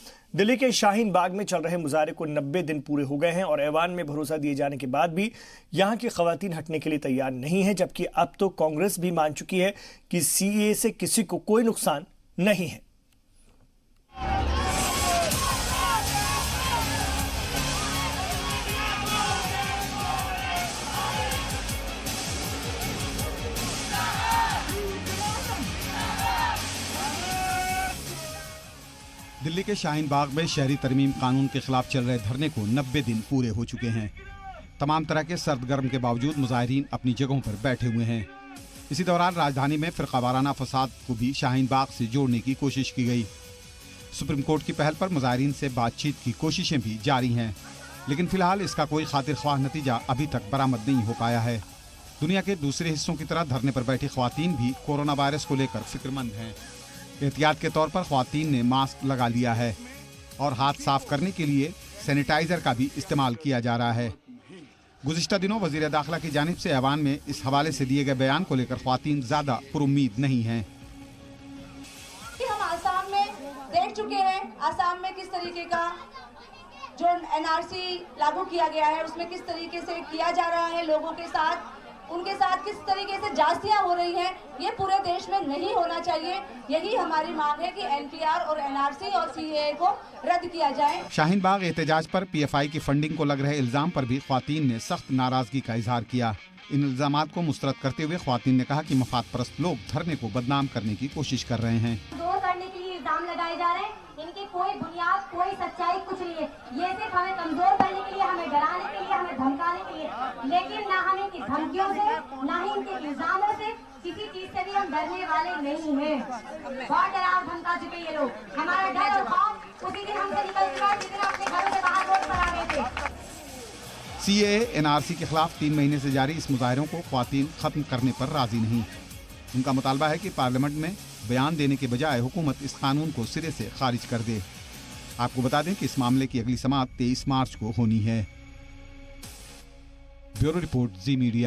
दिल्ली के शाहीन बाग में चल रहे मुजाहरे को 90 दिन पूरे हो गए हैं और ऐवान में भरोसा दिए जाने के बाद भी यहां की खवातीन हटने के लिए तैयार नहीं है, जबकि अब तो कांग्रेस भी मान चुकी है कि सीएए से किसी को कोई नुकसान नहीं है। दिल्ली के शाहीन बाग में शहरी तरमीम कानून के खिलाफ चल रहे धरने को 90 दिन पूरे हो चुके हैं। तमाम तरह के सर्द गर्म के बावजूद मुजाहिरीन अपनी जगहों पर बैठे हुए हैं। इसी दौरान राजधानी में फिरकावाराना फसाद को भी शाहीन बाग से जोड़ने की कोशिश की गई। सुप्रीम कोर्ट की पहल पर मुजाहिरीन से बातचीत की कोशिशें भी जारी हैं, लेकिन फिलहाल इसका कोई खातिर ख्वाह नतीजा अभी तक बरामद नहीं हो पाया है। दुनिया के दूसरे हिस्सों की तरह धरने पर बैठी ख्वातीन भी कोरोना वायरस को लेकर फिक्रमंद हैं। एहतियात के तौर पर ख्वातीन ने मास्क लगा लिया है और हाथ साफ करने के लिए सैनिटाइजर का भी इस्तेमाल किया जा रहा है। गुज़िश्ता दिनों वज़ीर दाखिला की जानिब से ऐवान में इस हवाले से दिए गए बयान को लेकर ख्वातीन ज़्यादा पुरुम्मीद नहीं हैं। हम आसाम में देख चुके हैं, आसाम में किस तरीके का जो एनआरसी लागू किया गया है उसमें किस तरीके से किया जा रहा है, लोगों के साथ उनके साथ किस तरीके से जास्तियां हो रही हैं, ये पूरे देश में नहीं होना चाहिए। यही हमारी मांग है कि एनपीआर और एनआरसी और सीएए को रद्द किया जाए। शाहीन बाग एहतजाज पर पीएफआई की फंडिंग को लग रहे इल्जाम पर भी ख्वातीन ने सख्त नाराजगी का इजहार किया। इन इल्जामात को मुस्तरद करते हुए ख्वातीन ने कहा कि मफाद परस्त लोग धरने को बदनाम करने की कोशिश कर रहे हैं। दूर करने के लिए इल्जाम लगाए जा रहे हैं, इनकी कोई बुनियाद, कोई सच्चाई कुछ नहीं है। ये सिर्फ हमें कमजोर करने के लिए, हमें डराने के लिए, हमें धमकाने के लिए, लेकिन ना हम इनकी धमकियों से, ना ही इनके इल्जामों से, किसी चीज से भी हम डरने वाले नहीं हैं। बहुत डरा और धमका चुके ये लोग। हमारा डर और खौफ उसी दिन हमसे निकल चुका है जिस दिन अपने घरों से बाहर रोड पर आ गए थे। सीएए एनआरसी के खिलाफ 3 महीने से जारी इस मुजाहरों को ख्वातीन खत्म करने पर राजी नहीं। उनका मुतालबा है कि पार्लियामेंट में बयान देने के बजाय हुकूमत इस कानून को सिरे से खारिज कर दे। आपको बता दें कि इस मामले की अगली समाअत 23 मार्च को होनी है। ब्यूरो रिपोर्ट, जी मीडिया।